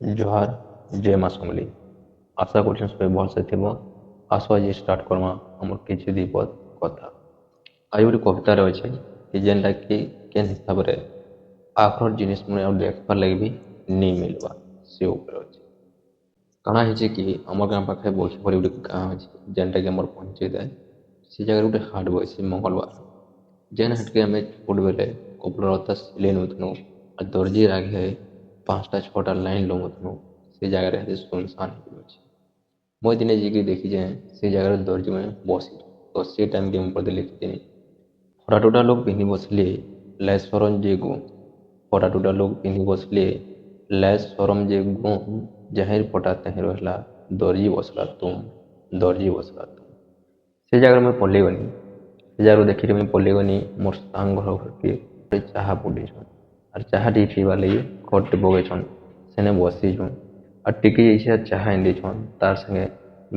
जोहार जय माँ समली आशा करछुं सबै भलसे थिब आस आज स्टार्ट करमा हमर किछि दीपद कथा आज गोटे कवितार अच्छे कि जेनटा कि केन हिसाब रे आखर जिनिस मुझे और देखबार लगे भी नहीं मिलवा से ऊपर अच्छे काଣା ହେଇଛି कि आम गाँ पाखे बखी पड़ी गोटे गाँ अच्छे जेनटा कि आम पंचायत है से जगह गोटे हाट बसी मंगलवार जेन हाट के आम छोट बेले कपड़ा लता सिले नौथनु और दर्जी आगे 5टा 6टा लाइन लगुथनु से जगह सुनसान हो मुझे दिने जी देखी जाए से जगह दर्जी में बसी तो से टाइम के मुझे लिखी फटाटुटा लोग पिंधि बसले लैस सरम जे गो फटाटुटा लोग पिंधि बसले लैस सरम जे गो जहिर फटा तहिर रहला दर्जी बसला तुम से जगह मैं पल्लेगनी से जगह देखी मुझे पल्लेगनी मोर सांग घर घर के चाहा पुड़ीछन और चाहा टी पीवा लगी खट बगैछन सेने बसीछन और टिकी जैसे चाहा इंदीछन तार संगे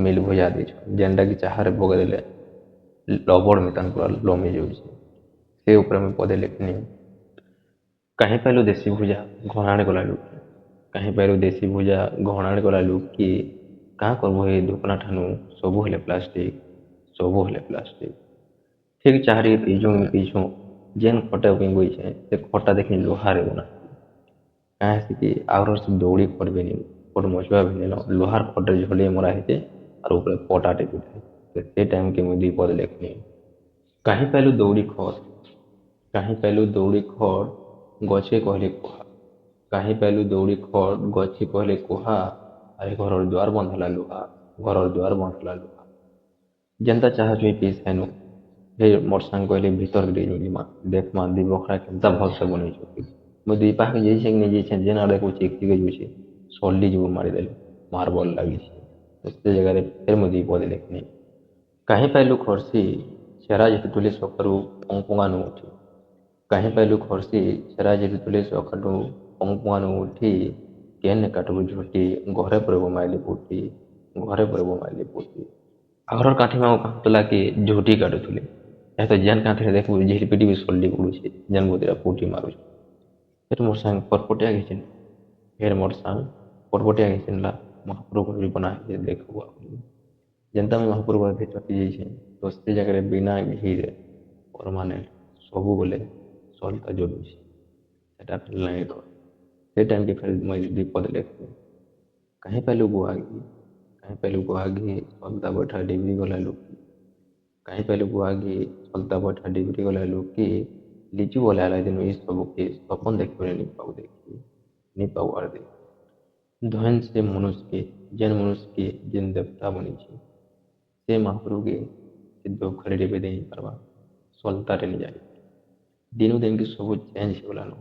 मिल भुजा दीछन जेनटा कि चाहारे बगेदेले लबड़ मितान पूरा लमी जाऊे से ऊपर मैं पदे लिखनी कहीं पहलू देसी भुजा घणाड़े गला लुक कहीं पहलू देसी भुजा घणाड़े गला लुक कि कहाँ करबो ये दुपना ठानु सबू हेले प्लास्टिक ठीक चाहरी पीछू जेन खटा पिंगई से खटा देखी लोहारे बना कहाँ से कि आगर से दौड़ी खटबे नहीं खट मचुआ भी नहीं लोहार खटे झोले मरा है और ऊपर पटाटे पिटे तो से टाइम के मुझे पद लिखनी कहीं पहलू दौड़ी खट कहीं पहलू दौड़ी खट गछे कहले कुहा कहीं पहलू दौड़ी खट गछे कहले कुहा अरे घर द्वार बंधला लुहा घर द्वार बंधला लुहा जेनता चाह चुई पीस हेनु हे मोर सांग कहले भीतर गई माँ देख माँ दी बखरा केनता भल से बनी चुकी मुझे दी पाक जैसे नहीं जैसे जेना देखो चेक जुचे सल्ली जो मारिदेले मार्बल लगी से जगह फिर मुझे पद लिखनी कहीं पहलू खर्सी छेरा जेतु तुले सकाळू पंगपंगानु उठी कहीं पहलू खर्सी छेरा जेतु तुले सकाळू पंगपंगानु उठी केन काटबू झुटी घरे पर माइली पुटी घरे पर माइली पुटी आघर काठी में कहला कि झुटी काटुले या तो जेन काठी देखबू झिल पिटी भी सल्ली उड़ुचे जेन बुदिरा पुटी मारू फिर मोर सांग परपटिया घिचिन फिर मोर सांग परपटिया घिचिनला महाप्रभु बना देखबू जनता में महाप्रभु भीतर जाइए तो से जगह बिना घीरे परमानेंट सबू बोले सलता जलुचे सेटा लाइन से टाइम के फिर मैं विपद लिख कहीं पहलू गुआगी सलता बैठा डिग्री गला लुकी कहीं पहलू गुआगी सलता बैठा डिग्री गला लुकी लिचु बोले आला दिन इस सब के सपन देखिए नहीं पाऊ आर देख धन से मनुष्य के जेन देवता बनी से महाप्रभु के सिद्ध खड़े पे दे पार्बा सलतारे नहीं जाए दिनू दिन की सब चेंज हो गलान